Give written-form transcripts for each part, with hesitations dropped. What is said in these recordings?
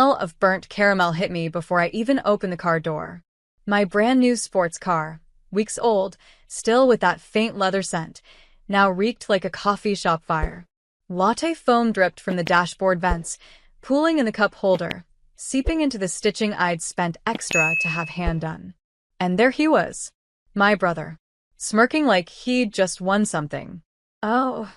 smell of burnt caramel hit me before I even opened the car door. My brand new sports car, weeks old, still with that faint leather scent, now reeked like a coffee shop fire. Latte foam dripped from the dashboard vents, pooling in the cup holder, seeping into the stitching I'd spent extra to have hand done. And there he was, my brother, smirking like he'd just won something. "Oh,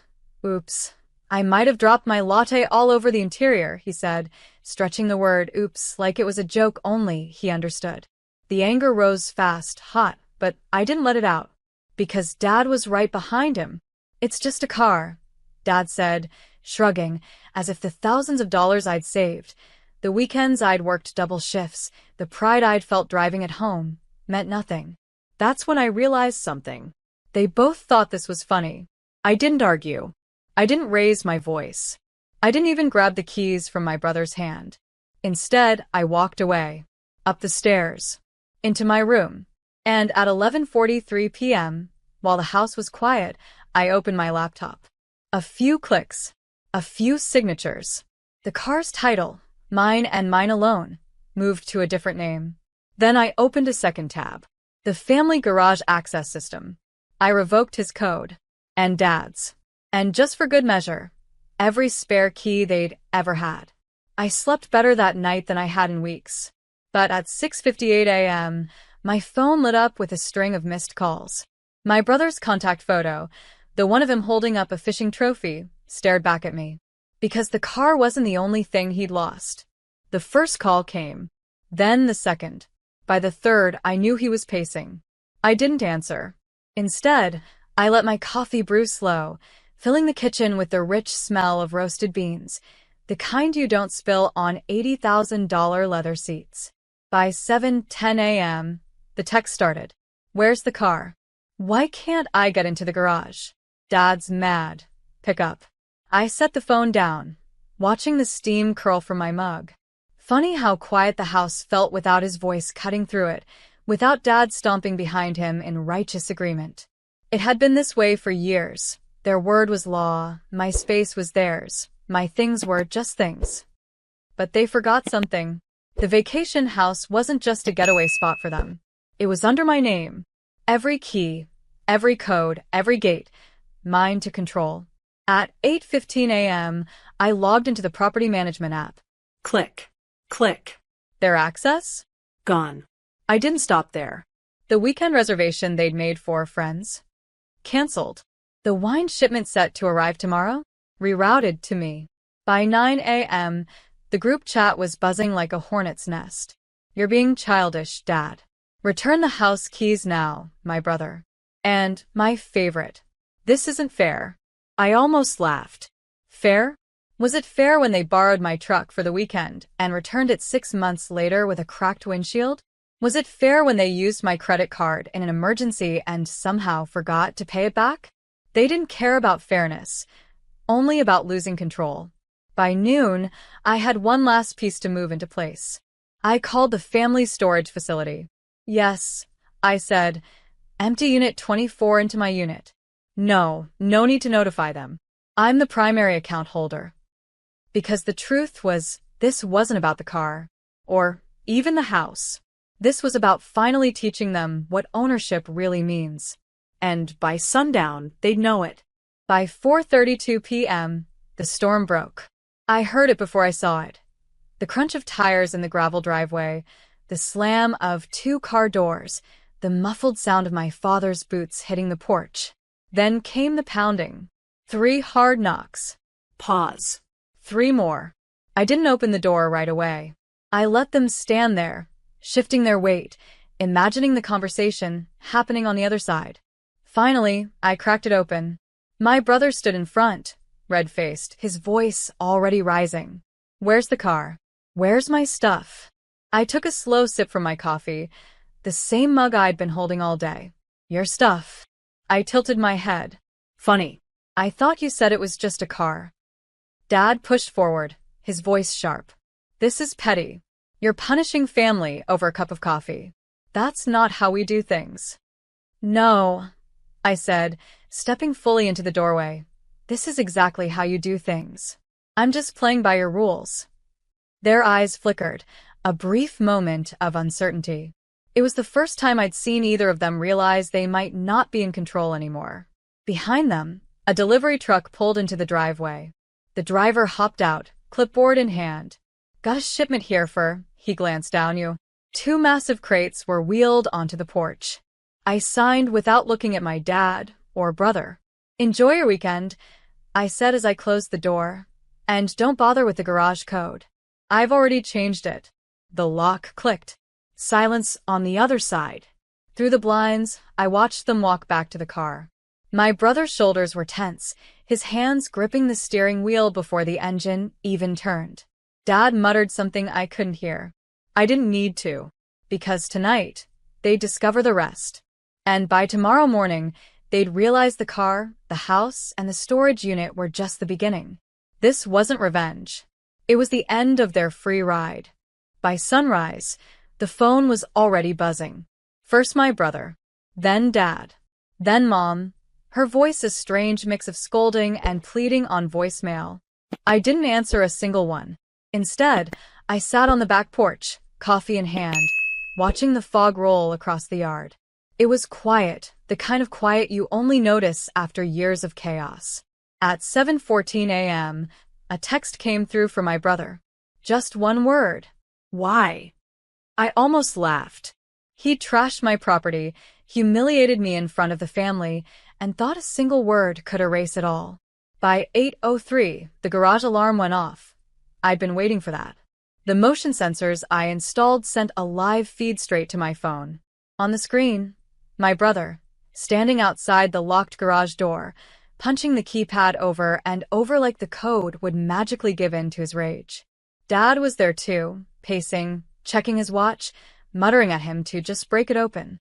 oops. I might have dropped my latte all over the interior," he said, stretching the word oops like it was a joke only he understood. The anger rose fast, hot, but I didn't let it out. Because Dad was right behind him. "It's just a car," Dad said, shrugging, as if the thousands of dollars I'd saved, the weekends I'd worked double shifts, the pride I'd felt driving it home, meant nothing. That's when I realized something. They both thought this was funny. I didn't argue. I didn't raise my voice. I didn't even grab the keys from my brother's hand. Instead, I walked away, up the stairs, into my room. And at 11:43 p.m., while the house was quiet, I opened my laptop. A few clicks, a few signatures. The car's title, mine and mine alone, moved to a different name. Then I opened a second tab. The family garage access system. I revoked his code. And Dad's. And just for good measure, every spare key they'd ever had. I slept better that night than I had in weeks. But at 6:58 a.m., my phone lit up with a string of missed calls. My brother's contact photo, the one of him holding up a fishing trophy, stared back at me. Because the car wasn't the only thing he'd lost. The first call came. Then the second. By the third, I knew he was pacing. I didn't answer. Instead, I let my coffee brew slow, filling the kitchen with the rich smell of roasted beans, the kind you don't spill on $80,000 leather seats. By 7:10 a.m., the text started. "Where's the car? Why can't I get into the garage? Dad's mad. Pick up." I set the phone down, watching the steam curl from my mug. Funny how quiet the house felt without his voice cutting through it, without Dad stomping behind him in righteous agreement. It had been this way for years. Their word was law, my space was theirs, my things were just things. But they forgot something. The vacation house wasn't just a getaway spot for them. It was under my name. Every key, every code, every gate, mine to control. At 8:15 a.m., I logged into the property management app. Click. Click. Their access? Gone. I didn't stop there. The weekend reservation they'd made for friends? Cancelled. The wine shipment set to arrive tomorrow? Rerouted to me. By 9 a.m., the group chat was buzzing like a hornet's nest. "You're being childish, Dad. Return the house keys now, my brother." And, my favorite, "This isn't fair." I almost laughed. Fair? Was it fair when they borrowed my truck for the weekend and returned it 6 months later with a cracked windshield? Was it fair when they used my credit card in an emergency and somehow forgot to pay it back? They didn't care about fairness, only about losing control. By noon, I had one last piece to move into place. I called the family storage facility. "Yes," I said, "empty unit 24 into my unit." No need to notify them. I'm the primary account holder. Because the truth was, this wasn't about the car, or even the house. This was about finally teaching them what ownership really means. And by sundown, they'd know it. By 4:32 p.m., the storm broke. I heard it before I saw it. The crunch of tires in the gravel driveway, the slam of 2 car doors, the muffled sound of my father's boots hitting the porch. Then came the pounding. 3 hard knocks. Pause. 3 more. I didn't open the door right away. I let them stand there, shifting their weight, imagining the conversation happening on the other side. Finally, I cracked it open. My brother stood in front, red-faced, his voice already rising. "Where's the car? Where's my stuff?" I took a slow sip from my coffee, the same mug I'd been holding all day. "Your stuff." I tilted my head. "Funny. I thought you said it was just a car." Dad pushed forward, his voice sharp. "This is petty. You're punishing family over a cup of coffee. That's not how we do things." "No," I said, stepping fully into the doorway. "This is exactly how you do things. I'm just playing by your rules." Their eyes flickered, a brief moment of uncertainty. It was the first time I'd seen either of them realize they might not be in control anymore. Behind them, a delivery truck pulled into the driveway. The driver hopped out, clipboard in hand. "Got a shipment here for," he glanced down you. 2 massive crates were wheeled onto the porch. I signed without looking at my dad or brother. "Enjoy your weekend," I said as I closed the door. "And don't bother with the garage code. I've already changed it." The lock clicked. Silence on the other side. Through the blinds, I watched them walk back to the car. My brother's shoulders were tense, his hands gripping the steering wheel before the engine even turned. Dad muttered something I couldn't hear. I didn't need to, because tonight, they'd discover the rest. And by tomorrow morning, they'd realize the car, the house, and the storage unit were just the beginning. This wasn't revenge. It was the end of their free ride. By sunrise, the phone was already buzzing. First my brother, then Dad, then Mom, her voice a strange mix of scolding and pleading on voicemail. I didn't answer a single one. Instead, I sat on the back porch, coffee in hand, watching the fog roll across the yard. It was quiet, the kind of quiet you only notice after years of chaos. At 7:14 a.m., a text came through from my brother. Just one word. "Why?" I almost laughed. He'd trashed my property, humiliated me in front of the family, and thought a single word could erase it all. By 8:03, the garage alarm went off. I'd been waiting for that. The motion sensors I installed sent a live feed straight to my phone. On the screen, my brother, standing outside the locked garage door, punching the keypad over and over like the code would magically give in to his rage. Dad was there too, pacing, checking his watch, muttering at him to just break it open.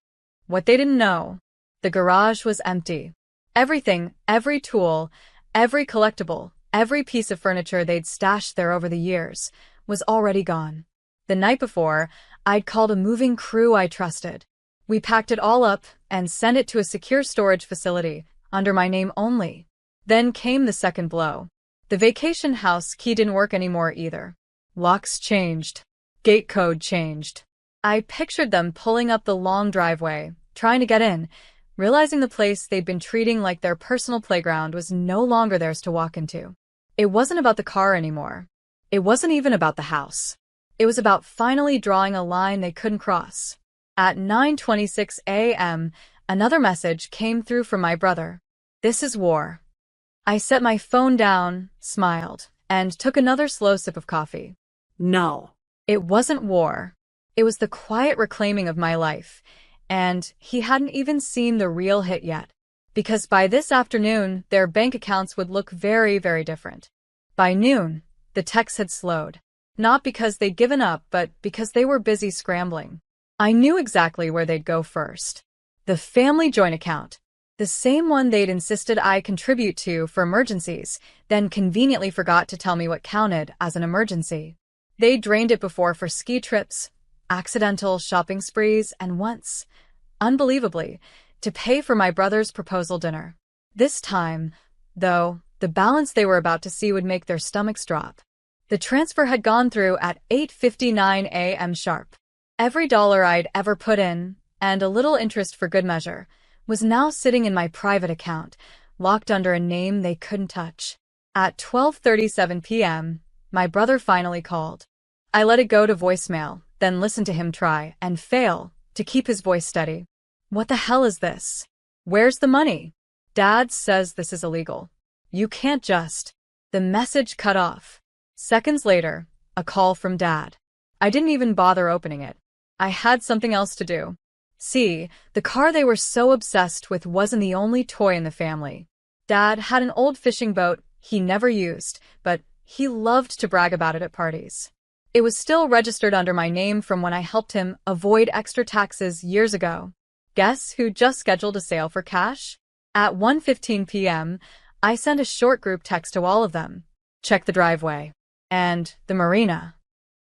What they didn't know, the garage was empty. Everything, every tool, every collectible, every piece of furniture they'd stashed there over the years, was already gone. The night before, I'd called a moving crew I trusted. We packed it all up and sent it to a secure storage facility, under my name only. Then came the second blow. The vacation house key didn't work anymore either. Locks changed. Gate code changed. I pictured them pulling up the long driveway, trying to get in, realizing the place they'd been treating like their personal playground was no longer theirs to walk into. It wasn't about the car anymore. It wasn't even about the house. It was about finally drawing a line they couldn't cross. At 9:26 a.m., another message came through from my brother. "This is war." I set my phone down, smiled, and took another slow sip of coffee. No. It wasn't war. It was the quiet reclaiming of my life, and he hadn't even seen the real hit yet, because by this afternoon, their bank accounts would look very, very different. By noon, the texts had slowed, not because they'd given up, but because they were busy scrambling. I knew exactly where they'd go first. The family joint account, the same one they'd insisted I contribute to for emergencies, then conveniently forgot to tell me what counted as an emergency. They drained it before for ski trips, accidental shopping sprees, and once, unbelievably, to pay for my brother's proposal dinner. This time, though, the balance they were about to see would make their stomachs drop. The transfer had gone through at 8:59 a.m. sharp. Every dollar I'd ever put in, and a little interest for good measure, was now sitting in my private account, locked under a name they couldn't touch. At 12:37 p.m., my brother finally called. I let it go to voicemail, then listened to him try, and fail, to keep his voice steady. "What the hell is this? Where's the money? Dad says this is illegal. You can't just..." The message cut off. Seconds later, a call from Dad. I didn't even bother opening it. I had something else to do. See, the car they were so obsessed with wasn't the only toy in the family. Dad had an old fishing boat he never used, but he loved to brag about it at parties. It was still registered under my name from when I helped him avoid extra taxes years ago. Guess who just scheduled a sale for cash? At 1:15 p.m., I sent a short group text to all of them. Check the driveway. And the marina.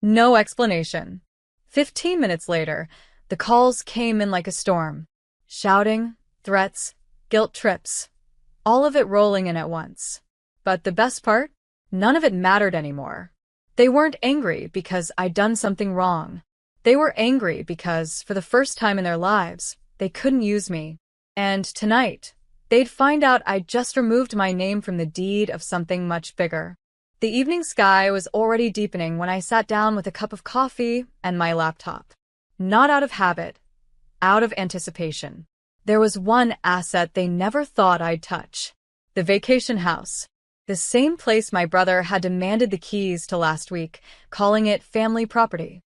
No explanation. 15 minutes later, the calls came in like a storm. Shouting, threats, guilt trips. All of it rolling in at once. But the best part? None of it mattered anymore. They weren't angry because I'd done something wrong. They were angry because, for the first time in their lives, they couldn't use me. And tonight, they'd find out I'd just removed my name from the deed of something much bigger. The evening sky was already deepening when I sat down with a cup of coffee and my laptop. Not out of habit, out of anticipation. There was one asset they never thought I'd touch. The vacation house. The same place my brother had demanded the keys to last week, calling it family property.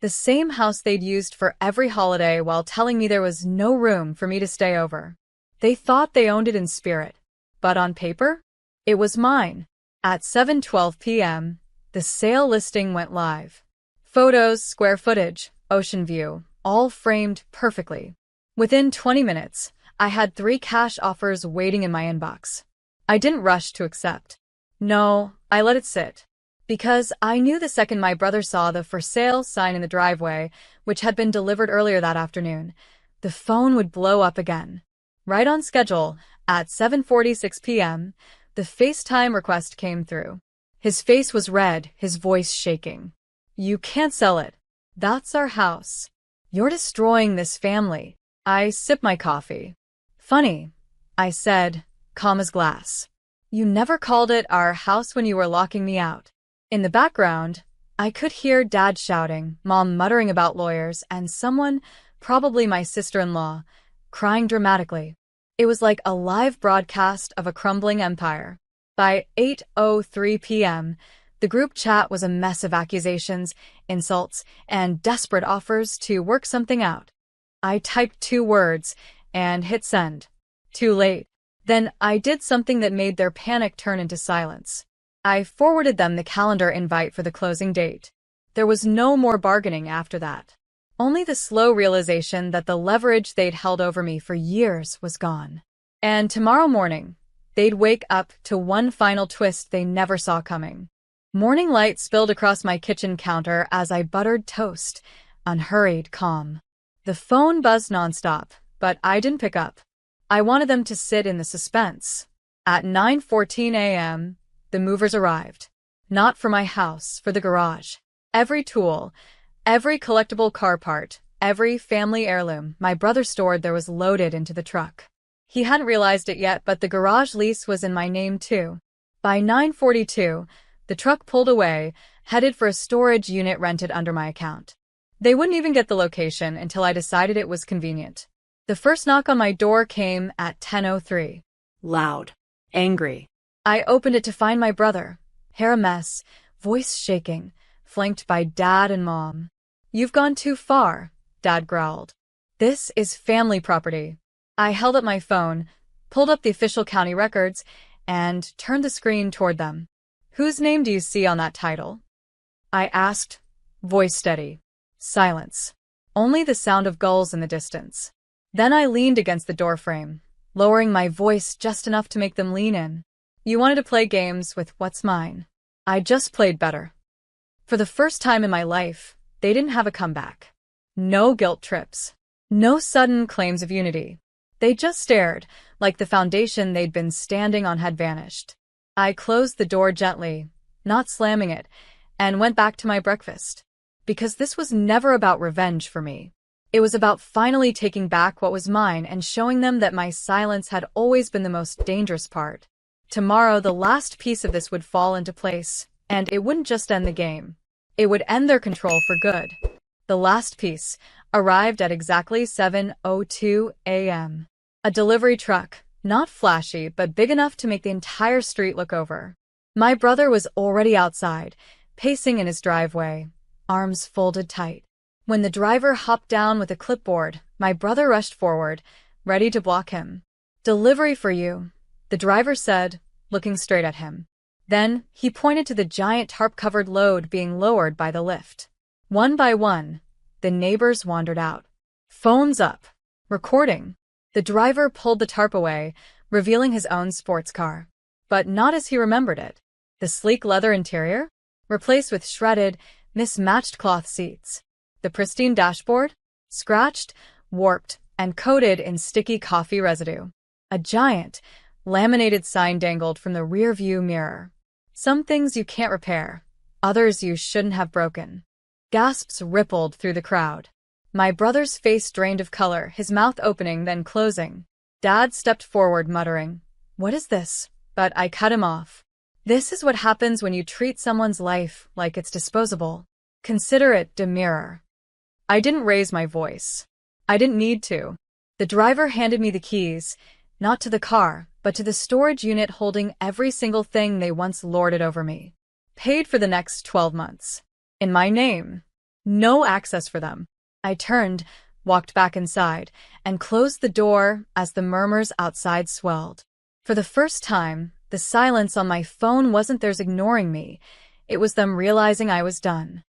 The same house they'd used for every holiday while telling me there was no room for me to stay over. They thought they owned it in spirit, but on paper, it was mine. At 7:12 p.m., the sale listing went live. Photos, square footage, ocean view, all framed perfectly. Within 20 minutes, I had 3 cash offers waiting in my inbox. I didn't rush to accept. No, I let it sit. Because I knew the second my brother saw the for sale sign in the driveway, which had been delivered earlier that afternoon, the phone would blow up again. Right on schedule, at 7:46 p.m., the FaceTime request came through. His face was red, his voice shaking. "You can't sell it. That's our house. You're destroying this family." I sipped my coffee. "Funny," I said, calm as glass. "You never called it our house when you were locking me out." In the background, I could hear Dad shouting, Mom muttering about lawyers, and someone, probably my sister-in-law, crying dramatically. It was like a live broadcast of a crumbling empire. By 8:03 p.m., the group chat was a mess of accusations, insults, and desperate offers to work something out. I typed 2 words and hit send. Too late. Then I did something that made their panic turn into silence. I forwarded them the calendar invite for the closing date. There was no more bargaining after that. Only the slow realization that the leverage they'd held over me for years was gone. And tomorrow morning, they'd wake up to one final twist they never saw coming. Morning light spilled across my kitchen counter as I buttered toast, unhurried, calm. The phone buzzed nonstop, but I didn't pick up. I wanted them to sit in the suspense. At 9:14 a.m., the movers arrived. Not for my house, for the garage. Every tool, every collectible car part, every family heirloom my brother stored there was loaded into the truck. He hadn't realized it yet, but the garage lease was in my name too. By 9:42, the truck pulled away, headed for a storage unit rented under my account. They wouldn't even get the location until I decided it was convenient. The first knock on my door came at 10:03. Loud. Angry. I opened it to find my brother, hair a mess, voice shaking, flanked by Dad and Mom. "You've gone too far," Dad growled. "This is family property." I held up my phone, pulled up the official county records, and turned the screen toward them. "Whose name do you see on that title?" I asked, voice steady. Silence. Only the sound of gulls in the distance. Then I leaned against the doorframe, lowering my voice just enough to make them lean in. "You wanted to play games with what's mine. I just played better." For the first time in my life, they didn't have a comeback. No guilt trips. No sudden claims of unity. They just stared, like the foundation they'd been standing on had vanished. I closed the door gently, not slamming it, and went back to my breakfast. Because this was never about revenge for me. It was about finally taking back what was mine and showing them that my silence had always been the most dangerous part. Tomorrow, the last piece of this would fall into place, and it wouldn't just end the game. It would end their control for good. The last piece arrived at exactly 7:02 a.m. A delivery truck, not flashy, but big enough to make the entire street look over. My brother was already outside, pacing in his driveway, arms folded tight. When the driver hopped down with a clipboard, my brother rushed forward, ready to block him. "Delivery for you," the driver said, looking straight at him. Then he pointed to the giant tarp-covered load being lowered by the lift. One by one, the neighbors wandered out. Phones up. Recording. The driver pulled the tarp away, revealing his own sports car. But not as he remembered it. The sleek leather interior? Replaced with shredded, mismatched cloth seats. The pristine dashboard? Scratched, warped, and coated in sticky coffee residue. A giant, laminated sign dangled from the rear-view mirror. "Some things you can't repair. Others you shouldn't have broken. Gasps rippled through the crowd. My brother's face drained of color, his mouth opening then closing. Dad stepped forward muttering, "What is this?" But I cut him off. "This is what happens when you treat someone's life like it's disposable. Consider it demurrer." I didn't raise my voice. I didn't need to. The driver handed me the keys, not to the car, but to the storage unit holding every single thing they once lorded over me. Paid for the next 12 months. In my name. No access for them. I turned, walked back inside, and closed the door as the murmurs outside swelled. For the first time, the silence on my phone wasn't theirs ignoring me. It was them realizing I was done.